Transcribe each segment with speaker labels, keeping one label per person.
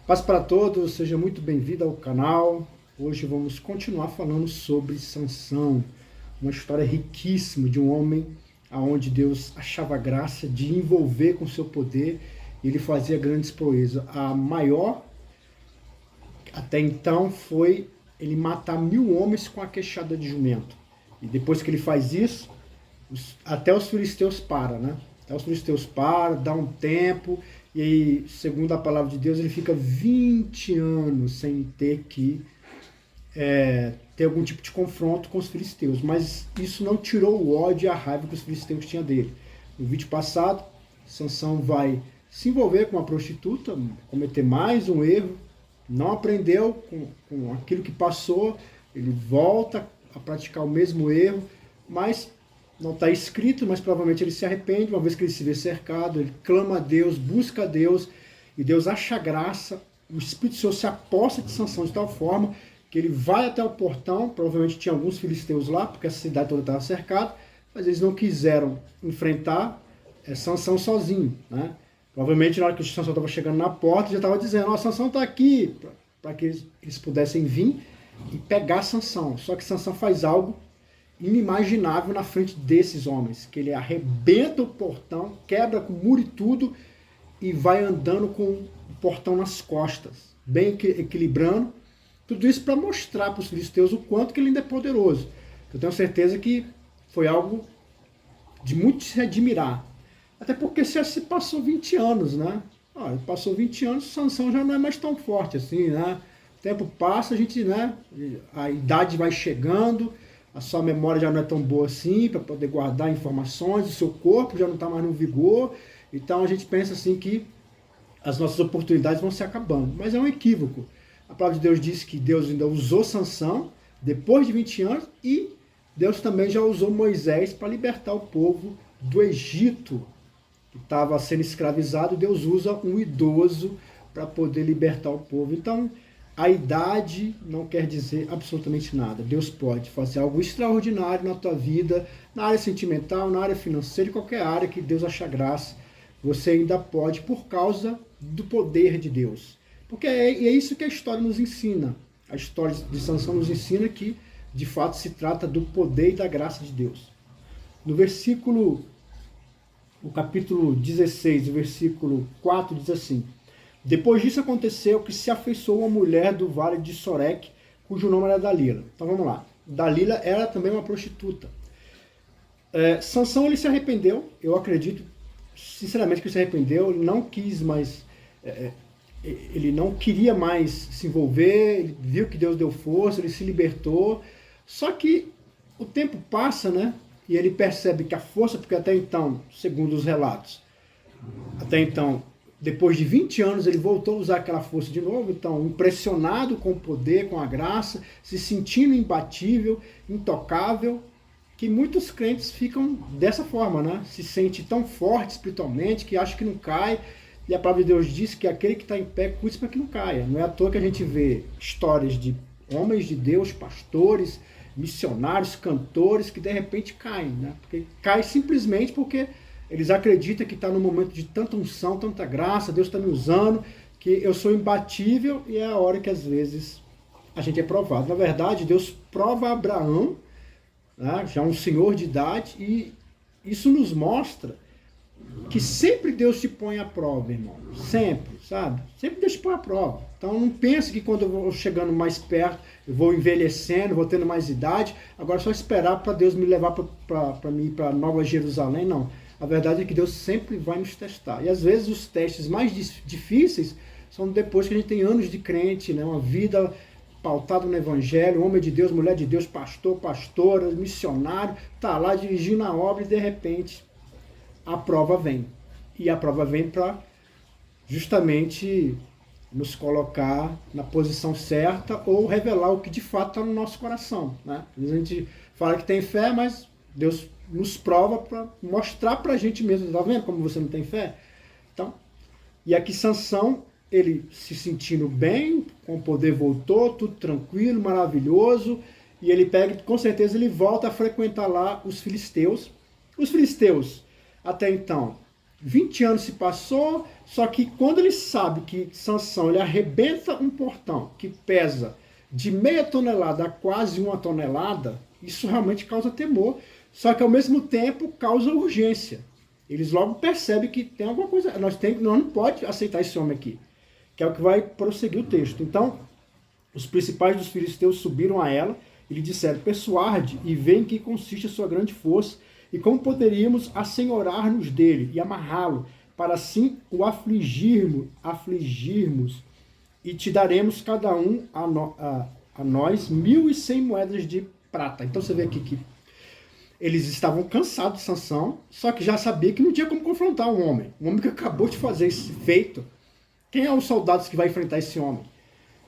Speaker 1: Paz para todos, seja muito bem-vindo ao canal. Hoje vamos continuar falando sobre Sansão, uma história riquíssima de um homem aonde Deus achava graça de envolver com seu poder e ele fazia grandes proezas. A maior até então foi ele matar 1000 homens com a queixada de jumento. E depois que ele faz isso, até os filisteus param, né? Até os filisteus param, dá um tempo, e aí, segundo a palavra de Deus, ele fica 20 anos sem ter que ter algum tipo de confronto com os filisteus. Mas isso não tirou o ódio e a raiva que os filisteus tinham dele. No vídeo passado, Sansão vai se envolver com uma prostituta, cometer mais um erro, não aprendeu com aquilo que passou, ele volta a praticar o mesmo erro, mas não está escrito, mas provavelmente ele se arrepende, uma vez que ele se vê cercado, ele clama a Deus, busca a Deus, e Deus acha graça, o Espírito Santo se aposta de Sansão de tal forma que ele vai até o portão, provavelmente tinha alguns filisteus lá, porque a cidade toda estava cercada, mas eles não quiseram enfrentar Sansão sozinho, né? Provavelmente na hora que o Sansão estava chegando na porta, já estava dizendo, ó, Sansão está aqui, para que eles pudessem vir e pegar Sansão. Só que Sansão faz algo inimaginável na frente desses homens, que ele arrebenta o portão, quebra com o muro e tudo, e vai andando com o portão nas costas, bem equilibrando, tudo isso para mostrar para os filisteus o quanto que ele ainda é poderoso. Eu tenho certeza que foi algo de muito se admirar. Até porque se passou 20 anos, né? Passou 20 anos, Sansão já não é mais tão forte assim, né? O tempo passa, a gente, né? A idade vai chegando, a sua memória já não é tão boa assim para poder guardar informações, o seu corpo já não está mais no vigor. Então a gente pensa assim que as nossas oportunidades vão se acabando. Mas é um equívoco. A palavra de Deus diz que Deus ainda usou Sansão depois de 20 anos e Deus também já usou Moisés para libertar o povo do Egito, que estava sendo escravizado. Deus usa um idoso para poder libertar o povo. Então, a idade não quer dizer absolutamente nada. Deus pode fazer algo extraordinário na tua vida, na área sentimental, na área financeira, em qualquer área que Deus achar graça. Você ainda pode por causa do poder de Deus. Porque é isso que a história nos ensina. A história de Sansão nos ensina que, de fato, se trata do poder e da graça de Deus. No capítulo 16, o versículo 4 diz assim: depois disso aconteceu que se afeiçoou uma mulher do vale de Soreque, cujo nome era Dalila. Então vamos lá. Dalila era também uma prostituta. Sansão ele se arrependeu, eu acredito sinceramente que ele se arrependeu, ele não quis mais, ele não queria mais se envolver, ele viu que Deus deu força, ele se libertou. Só que o tempo passa, né? E ele percebe que a força, porque até então, segundo os relatos, até então, depois de 20 anos, ele voltou a usar aquela força de novo. Então, impressionado com o poder, com a graça, se sentindo imbatível, intocável, que muitos crentes ficam dessa forma, né? Se sente tão forte espiritualmente que acha que não cai. E a palavra de Deus diz que aquele que está em pé cuide para que não caia. Não é à toa que a gente vê histórias de homens de Deus, pastores, missionários, cantores, que de repente caem, né? Porque cai simplesmente porque eles acreditam que está no momento de tanta unção, tanta graça, Deus está me usando, que eu sou imbatível, e é a hora que às vezes a gente é provado. Na verdade, Deus prova Abraão, né, já um senhor de idade, e isso nos mostra que sempre Deus te põe à prova, irmão. Sempre, sabe? Sempre Deus te põe à prova. Então não pense que quando eu vou chegando mais perto, eu vou envelhecendo, vou tendo mais idade, agora é só esperar para Deus me levar para mim para Nova Jerusalém. Não. A verdade é que Deus sempre vai nos testar. E às vezes os testes mais difíceis são depois que a gente tem anos de crente, né? Uma vida pautada no Evangelho, homem de Deus, mulher de Deus, pastor, pastora, missionário, está lá dirigindo a obra e de repente a prova vem. E a prova vem para justamente nos colocar na posição certa ou revelar o que de fato está no nosso coração, né? Às vezes a gente fala que tem fé, mas Deus nos prova para mostrar para a gente mesmo. Está vendo como você não tem fé? Então, e aqui Sansão, ele se sentindo bem, com o poder voltou, tudo tranquilo, maravilhoso, e ele pega, com certeza ele volta a frequentar lá os filisteus. Os filisteus, até então, 20 anos se passou, só que quando ele sabe que Sansão ele arrebenta um portão que pesa de meia tonelada a quase 1 tonelada, isso realmente causa temor, só que ao mesmo tempo causa urgência. Eles logo percebem que tem alguma coisa, nós não pode aceitar esse homem aqui, que é o que vai prosseguir o texto. Então, os principais dos filisteus subiram a ela e lhe disseram: persuade e vê em que consiste a sua grande força, e como poderíamos assenhorar-nos dele e amarrá-lo, para assim o afligirmos, e te daremos cada um a nós 1.100 moedas de prata. Então você vê aqui que eles estavam cansados de Sansão, só que já sabia que não tinha como confrontar um homem que acabou de fazer esse feito. Quem é os soldados que vai enfrentar esse homem?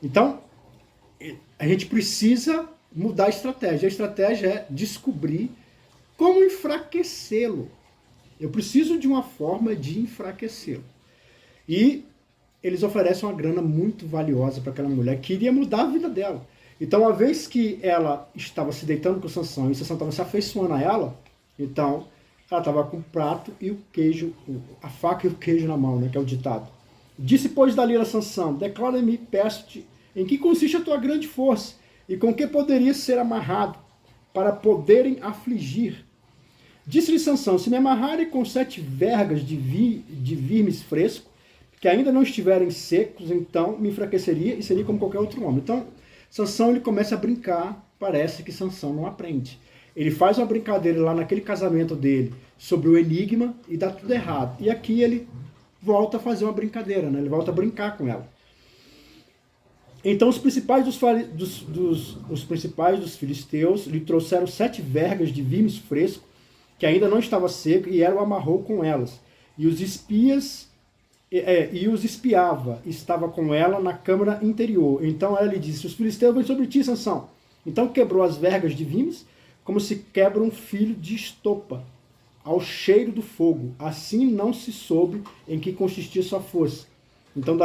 Speaker 1: Então, a gente precisa mudar a estratégia. A estratégia é descobrir como enfraquecê-lo. Eu preciso de uma forma de enfraquecê-lo. E eles oferecem uma grana muito valiosa para aquela mulher que iria mudar a vida dela. Então, uma vez que ela estava se deitando com Sansão e Sansão estava se afeiçoando a ela, então ela estava com o prato e o queijo, a faca e o queijo na mão, né, que é o ditado. Disse, pois, Dalila a Sansão: declara-me, peço-te, em que consiste a tua grande força e com que poderias ser amarrado para poderem afligir. Disse-lhe Sansão: se me amarrarem com 7 vergas de virmes frescos, que ainda não estiverem secos, então me enfraqueceria e seria como qualquer outro homem. Então, Sansão ele começa a brincar, parece que Sansão não aprende. Ele faz uma brincadeira lá naquele casamento dele sobre o enigma e dá tudo errado. E aqui ele volta a fazer uma brincadeira, né? Ele volta a brincar com ela. Então os principais dos filisteus lhe trouxeram 7 vergas de virmes frescos, que ainda não estava seco, e ela o amarrou com elas. E os espiava, estava com ela na câmara interior. Então ela lhe disse: os filisteus vêm sobre ti, Sansão. Então quebrou as vergas de virmes, como se quebra um filho de estopa, ao cheiro do fogo. Assim não se soube em que consistia sua força. Então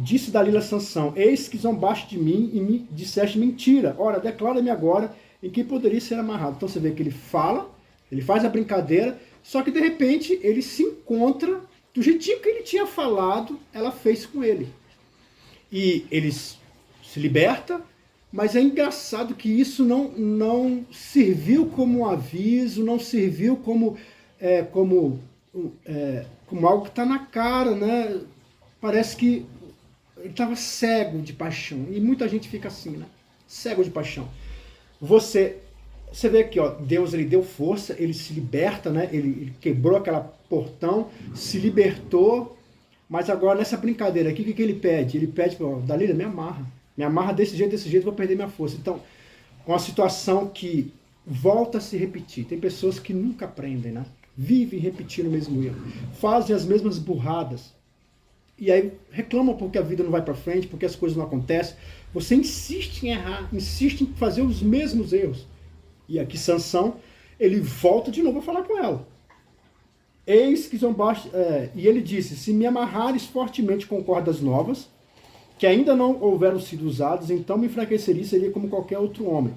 Speaker 1: disse Dalila a Sansão: eis que zombaste de mim e me disseste mentira. Ora, declara-me agora em que poderia ser amarrado. Então você vê que ele fala, ele faz a brincadeira, só que de repente ele se encontra do jeitinho que ele tinha falado, ela fez com ele. E ele se liberta, mas é engraçado que isso não serviu como um aviso, não serviu como algo que está na cara, né? Parece que ele estava cego de paixão. E muita gente fica assim, né? Cego de paixão. Você vê aqui, ó, Deus ele deu força, ele se liberta, né? Ele quebrou aquele portão, se libertou, mas agora nessa brincadeira aqui, o que ele pede? Ele pede, Dalila, me amarra desse jeito, vou perder minha força. Então, uma situação que volta a se repetir. Tem pessoas que nunca aprendem, né? Vivem repetindo o mesmo erro, fazem as mesmas burradas, e aí reclamam porque a vida não vai para frente, porque as coisas não acontecem. Você insiste em errar, insiste em fazer os mesmos erros. E aqui Sansão, ele volta de novo a falar com ela. Eis que zombaste, e ele disse: se me amarrares fortemente com cordas novas, que ainda não houveram sido usadas, então me enfraqueceria e seria como qualquer outro homem.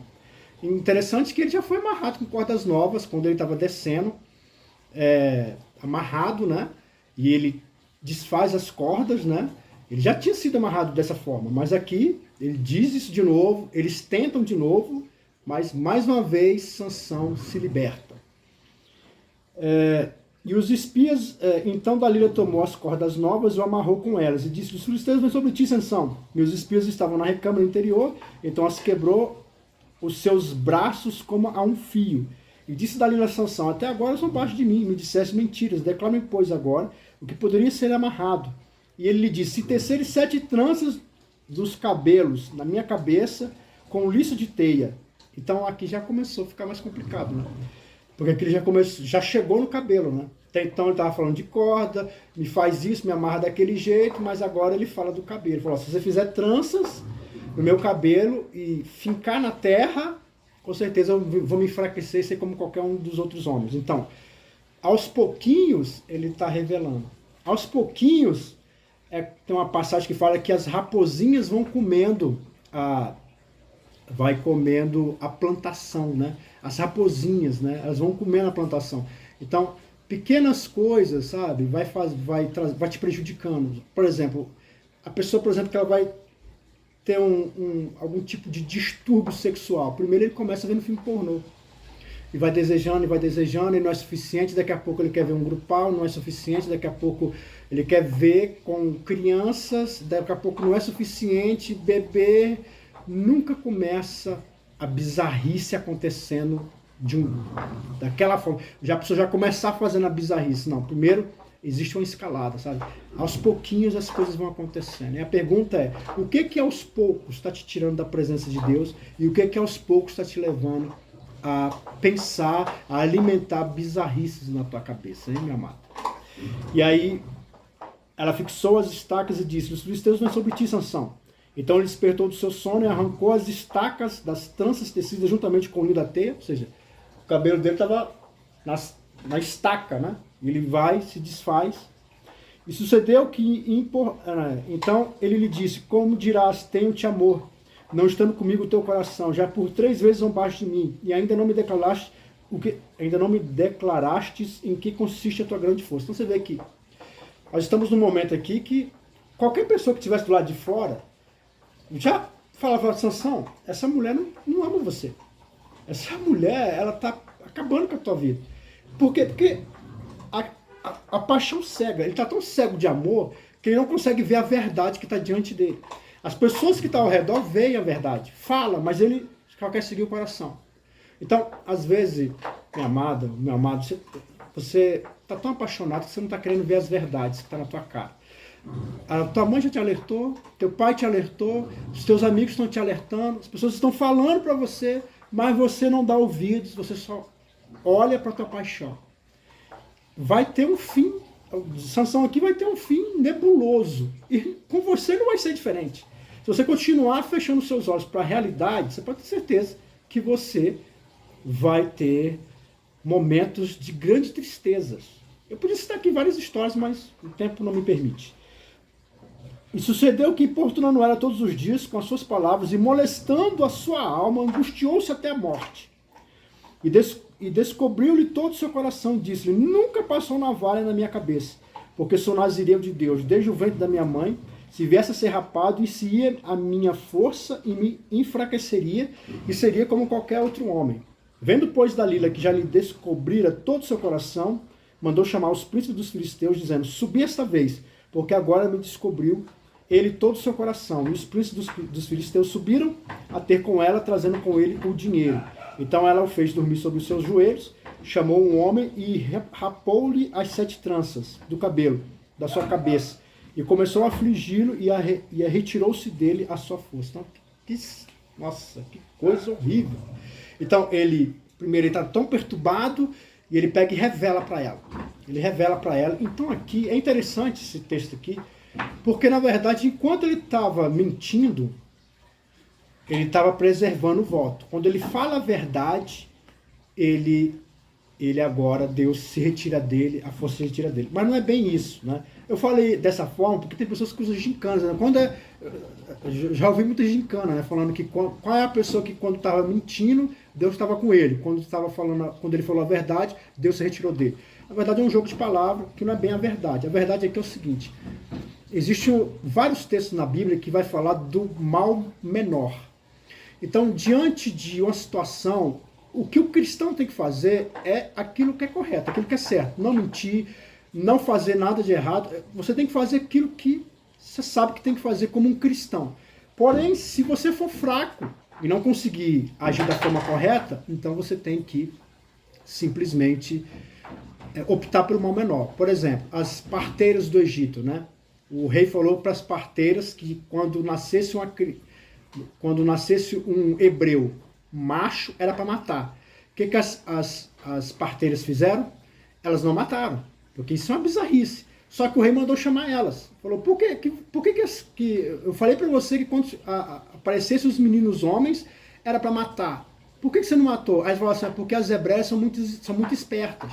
Speaker 1: E interessante que ele já foi amarrado com cordas novas, quando ele estava descendo, amarrado, né? E ele desfaz as cordas, né? Ele já tinha sido amarrado dessa forma, mas aqui ele diz isso de novo, eles tentam de novo, mas mais uma vez Sansão se liberta. E os espias, então Dalila tomou as cordas novas e o amarrou com elas, e disse: os filisteus vêm sobre ti, Sansão. E os espias estavam na recâmara interior, então as quebrou os seus braços como a um fio. E disse Dalila a Sansão: até agora são baixo de mim, me disseste mentiras, declara-me, pois, agora o que poderia ser amarrado. E ele lhe disse: se teceres 7 tranças dos cabelos na minha cabeça com liço de teia. Então aqui já começou a ficar mais complicado, né? Porque aqui ele já chegou no cabelo, né? Até então ele estava falando de corda, me faz isso, me amarra daquele jeito, mas agora ele fala do cabelo. Ele falou: se você fizer tranças no meu cabelo e fincar na terra, com certeza eu vou me enfraquecer e ser como qualquer um dos outros homens. Então, aos pouquinhos, ele está revelando. Aos pouquinhos, tem uma passagem que fala que as raposinhas vão comendo a plantação, né? As raposinhas, né? Elas vão comendo a plantação. Então, pequenas coisas, sabe, vai te prejudicando. Por exemplo, a pessoa, por exemplo, que ela vai ter algum tipo de distúrbio sexual. Primeiro ele começa vendo filme pornô. E vai desejando, e não é suficiente, daqui a pouco ele quer ver um grupal, não é suficiente, daqui a pouco ele quer ver com crianças, daqui a pouco não é suficiente, beber, nunca começa a bizarrice acontecendo daquela forma. A pessoa já começar fazendo a bizarrice. Não, primeiro existe uma escalada, sabe? Aos pouquinhos as coisas vão acontecendo. E a pergunta é, o que aos poucos está te tirando da presença de Deus e o que aos poucos está te levando a pensar, a alimentar bizarrices na tua cabeça, hein, meu amado? E aí, ela fixou as estacas e disse, os filisteus não é sobre ti, Sansão. Então ele despertou do seu sono e arrancou as estacas das tranças tecidas juntamente com o ninho da teia, ou seja, o cabelo dele estava na estaca, né? Ele vai, se desfaz. E sucedeu que, então ele lhe disse, como dirás, tenho-te amor, não estando comigo o teu coração, já por 3 vezes zombaste de mim, e ainda não me declarastes em que consiste a tua grande força. Então você vê que nós estamos num momento aqui que qualquer pessoa que estivesse do lado de fora já falava, Sansão, essa mulher não ama você. Essa mulher, ela está acabando com a tua vida. Por quê? Porque a paixão cega, ele está tão cego de amor que ele não consegue ver a verdade que está diante dele. As pessoas que estão ao redor veem a verdade, fala, mas ele só quer seguir o coração. Então, às vezes, minha amada, meu amado, você está tão apaixonado que você não está querendo ver as verdades que estão na tua cara. A tua mãe já te alertou, teu pai te alertou, os teus amigos estão te alertando, as pessoas estão falando para você, mas você não dá ouvidos, você só olha para a tua paixão. Vai ter um fim, Sansão aqui vai ter um fim nebuloso, e com você não vai ser diferente. Se você continuar fechando seus olhos para a realidade, você pode ter certeza que você vai ter momentos de grandes tristezas. Eu podia citar aqui várias histórias, mas o tempo não me permite. E sucedeu que, importunando ela todos os dias com as suas palavras e molestando a sua alma, angustiou-se até a morte. E descobriu-lhe todo o seu coração e disse-lhe, nunca passou navalha na minha cabeça, porque sou nazireu de Deus, desde o ventre da minha mãe. Se viesse a ser rapado, isso ia a minha força e me enfraqueceria, e seria como qualquer outro homem. Vendo, pois, Dalila que já lhe descobrira todo o seu coração, mandou chamar os príncipes dos filisteus, dizendo, subi esta vez, porque agora me descobriu ele todo o seu coração. E os príncipes dos filisteus subiram a ter com ela, trazendo com ele o dinheiro. Então ela o fez dormir sobre os seus joelhos, chamou um homem e rapou-lhe as 7 tranças do cabelo, da sua cabeça, e começou a afligi-lo e retirou-se dele a sua força. Então, nossa, que coisa horrível. Então, primeiro ele está tão perturbado, e ele pega e revela para ela. Ele revela para ela. Então, aqui, é interessante esse texto aqui, porque, na verdade, enquanto ele estava mentindo, ele estava preservando o voto. Quando ele fala a verdade, ele agora, Deus se retira dele, a força se retira dele. Mas não é bem isso, né? Eu falei dessa forma porque tem pessoas que usam gincanas, né? Já ouvi muita gincana, né? Falando que qual é a pessoa que quando estava mentindo, Deus estava com ele. Quando ele falou a verdade, Deus se retirou dele. Na verdade é um jogo de palavras que não é bem a verdade. A verdade é que é o seguinte, existem vários textos na Bíblia que vai falar do mal menor. Então, diante de uma situação, o que o cristão tem que fazer é aquilo que é correto, aquilo que é certo. Não mentir, não fazer nada de errado. Você tem que fazer aquilo que você sabe que tem que fazer como um cristão. Porém, se você for fraco e não conseguir agir da forma correta, então você tem que simplesmente optar por um mal menor. Por exemplo, as parteiras do Egito, né? O rei falou para as parteiras que quando nascesse um hebreu macho, era para matar. O que as parteiras fizeram? Elas não mataram, porque isso é uma bizarrice. Só que o rei mandou chamar elas. Falou, por que eu falei para você que quando aparecessem os meninos homens, era para matar. Por que você não matou? Aí elas falaram assim, porque as hebreias são muito espertas.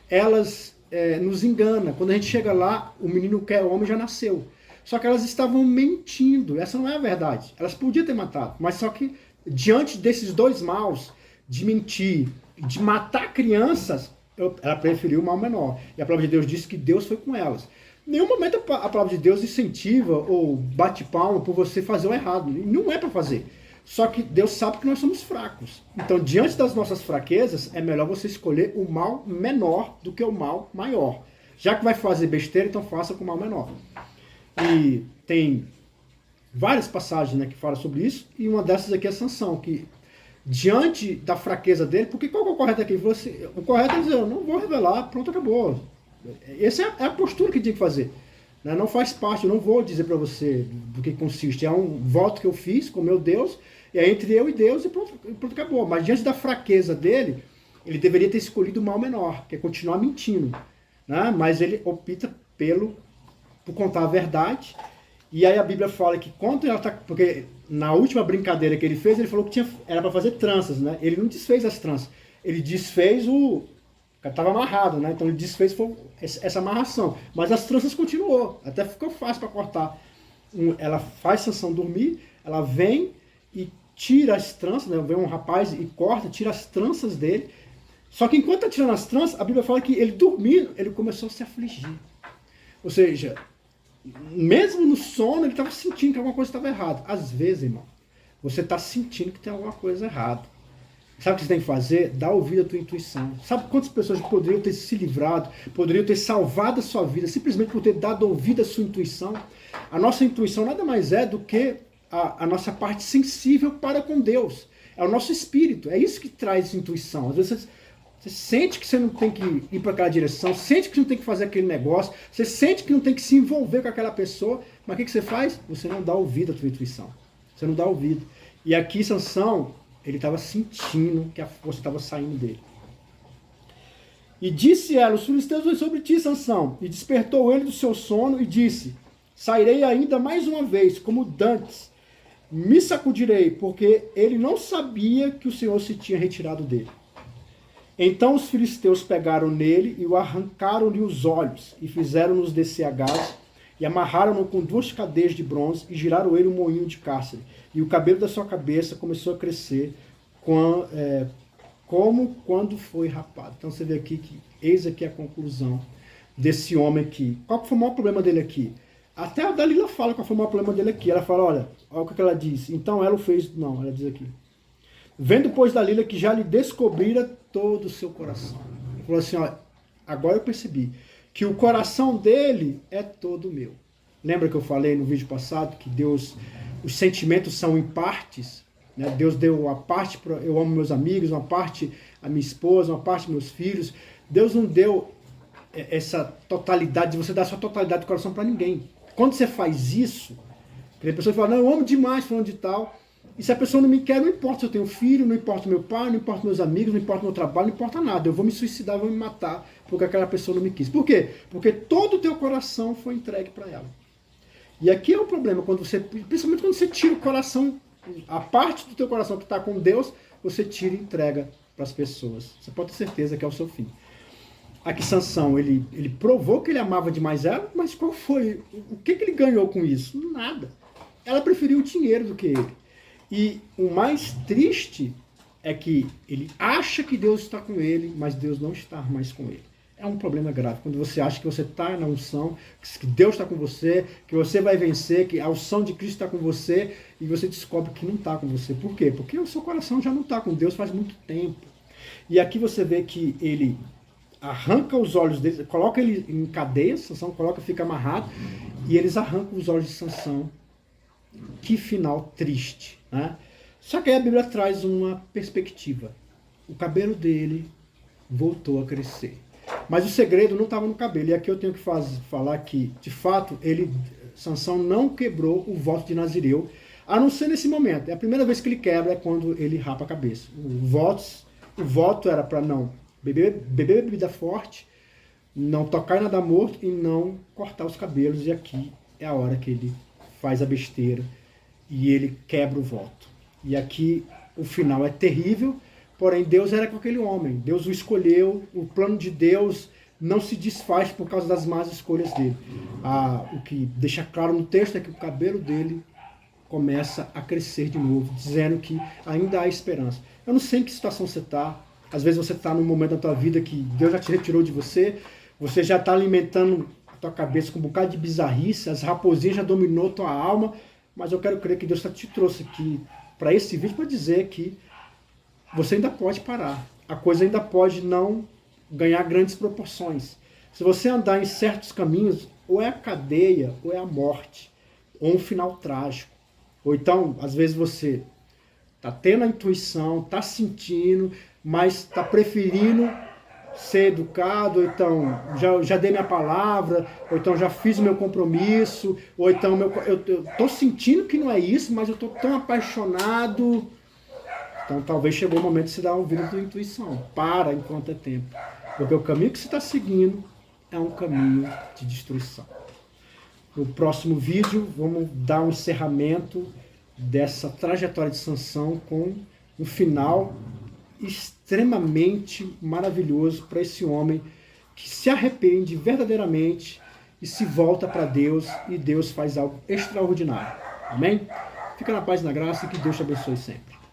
Speaker 1: Elas nos enganam. Quando a gente chega lá, o menino que é homem já nasceu. Só que elas estavam mentindo. Essa não é a verdade. Elas podiam ter matado. Mas só que, diante desses dois maus, de mentir, de matar crianças, ela preferiu o mal menor. E a palavra de Deus diz que Deus foi com elas. Em nenhum momento a palavra de Deus incentiva ou bate palma por você fazer o errado. Não é para fazer. Só que Deus sabe que nós somos fracos. Então, diante das nossas fraquezas, é melhor você escolher o mal menor do que o mal maior. Já que vai fazer besteira, então faça com o mal menor. E tem várias passagens, né, que falam sobre isso, e uma dessas aqui é Sansão, que diante da fraqueza dele, porque qual que é o correto aqui? O correto é dizer, eu não vou revelar, pronto, acabou. Essa é a postura que tinha que fazer. Né? Não faz parte, eu não vou dizer para você do que consiste. É um voto que eu fiz com meu Deus, e é entre eu e Deus, e pronto, acabou. Mas diante da fraqueza dele, ele deveria ter escolhido o mal menor, que é continuar mentindo. Né? Mas ele opta por contar a verdade. E aí a Bíblia fala que quando ela está... Porque na última brincadeira que ele fez, ele falou que era para fazer tranças, né? Ele não desfez as tranças. Ele desfez o... Estava amarrado, né? Então ele desfez essa amarração. Mas as tranças continuou. Até ficou fácil para cortar. Ela faz Sansão dormir, ela vem e tira as tranças, né? Vem um rapaz e corta, tira as tranças dele. Só que enquanto está tirando as tranças, a Bíblia fala que ele dormindo, ele começou a se afligir. Ou seja... Mesmo no sono, ele estava sentindo que alguma coisa estava errada. Às vezes, irmão, você está sentindo que tem alguma coisa errada. Sabe o que você tem que fazer? Dar ouvido à tua intuição. Sabe quantas pessoas poderiam ter se livrado, poderiam ter salvado a sua vida, simplesmente por ter dado ouvido à sua intuição? A nossa intuição nada mais é do que a nossa parte sensível para com Deus. É o nosso espírito. É isso que traz intuição. Às vezes você sente que você não tem que ir para aquela direção, sente que não tem que fazer aquele negócio, você sente que não tem que se envolver com aquela pessoa, mas o que você faz? Você não dá ouvido à tua intuição. Você não dá ouvido. E aqui, Sansão, ele estava sentindo que a força estava saindo dele. E disse ela, os filisteus vêm sobre ti, Sansão. E despertou ele do seu sono e disse, sairei ainda mais uma vez, como dantes, me sacudirei, porque ele não sabia que o Senhor se tinha retirado dele. Então os filisteus pegaram nele e o arrancaram-lhe os olhos, e fizeram-nos descer a gás, e amarraram-no com 2 cadeias de bronze, e giraram ele um moinho de cárcere. E o cabelo da sua cabeça começou a crescer, como quando foi rapado. Então você vê aqui que, eis aqui a conclusão desse homem aqui. Qual foi o maior problema dele aqui? Até a Dalila fala qual foi o maior problema dele aqui. Ela fala, olha o que ela diz. Então ela o fez, não, ela diz aqui. Vendo, pois, Dalila que já lhe descobrira todo o seu coração. Ele falou assim, ó, agora eu percebi que o coração dele é todo meu. Lembra que eu falei no vídeo passado que Deus, os sentimentos são em partes? Né? Deus deu uma parte, eu amo meus amigos, uma parte a minha esposa, uma parte meus filhos. Deus não deu essa totalidade, de você dar a sua totalidade do coração para ninguém. Quando você faz isso, a pessoa fala, não, eu amo demais falando de tal. E se a pessoa não me quer, não importa se eu tenho filho, não importa meu pai, não importa meus amigos, não importa meu trabalho, não importa nada. Eu vou me suicidar, eu vou me matar, porque aquela pessoa não me quis. Por quê? Porque todo o teu coração foi entregue para ela. E aqui é o problema, principalmente quando você tira o coração, a parte do teu coração que está com Deus, você tira e entrega para as pessoas. Você pode ter certeza que é o seu fim. Aqui Sansão, ele provou que ele amava demais ela, mas qual foi? O que ele ganhou com isso? Nada. Ela preferiu o dinheiro do que ele. E o mais triste é que ele acha que Deus está com ele, mas Deus não está mais com ele. É um problema grave. Quando você acha que você está na unção, que Deus está com você, que você vai vencer, que a unção de Cristo está com você, e você descobre que não está com você. Por quê? Porque o seu coração já não está com Deus faz muito tempo. E aqui você vê que ele arranca os olhos dele, coloca ele em cadeia, Sansão fica amarrado, e eles arrancam os olhos de Sansão. Que final triste, né? Só que aí a Bíblia traz uma perspectiva. O cabelo dele voltou a crescer. Mas o segredo não estava no cabelo. E aqui eu tenho que falar que, de fato, Sansão não quebrou o voto de Nazireu, a não ser nesse momento. É a primeira vez que ele quebra é quando ele rapa a cabeça. O voto era para não beber bebida forte, não tocar em nada morto e não cortar os cabelos. E aqui é a hora que ele faz a besteira e ele quebra o voto. E aqui o final é terrível, porém Deus era com aquele homem. Deus o escolheu, o plano de Deus não se desfaz por causa das más escolhas dele. O que deixa claro no texto é que o cabelo dele começa a crescer de novo, dizendo que ainda há esperança. Eu não sei em que situação você está, Às vezes você está num momento da tua vida que Deus já te retirou de você, você já está alimentando a tua cabeça com um bocado de bizarrice, as raposinhas já dominou tua alma, mas eu quero crer que Deus te trouxe aqui para esse vídeo para dizer que você ainda pode parar. A coisa ainda pode não ganhar grandes proporções. Se você andar em certos caminhos, ou é a cadeia, ou é a morte, ou um final trágico. Ou então, às vezes você está tendo a intuição, está sentindo, mas está preferindo ser educado, ou então já dei minha palavra, ou então já fiz o meu compromisso, ou então eu estou sentindo que não é isso, mas eu estou tão apaixonado. Então talvez chegou o momento de se dar ouvido à tua intuição. Para enquanto é tempo. Porque o caminho que você está seguindo é um caminho de destruição. No próximo vídeo, vamos dar um encerramento dessa trajetória de Sansão com um final extremamente maravilhoso para esse homem que se arrepende verdadeiramente e se volta para Deus, e Deus faz algo extraordinário. Amém? Fica na paz e na graça e que Deus te abençoe sempre.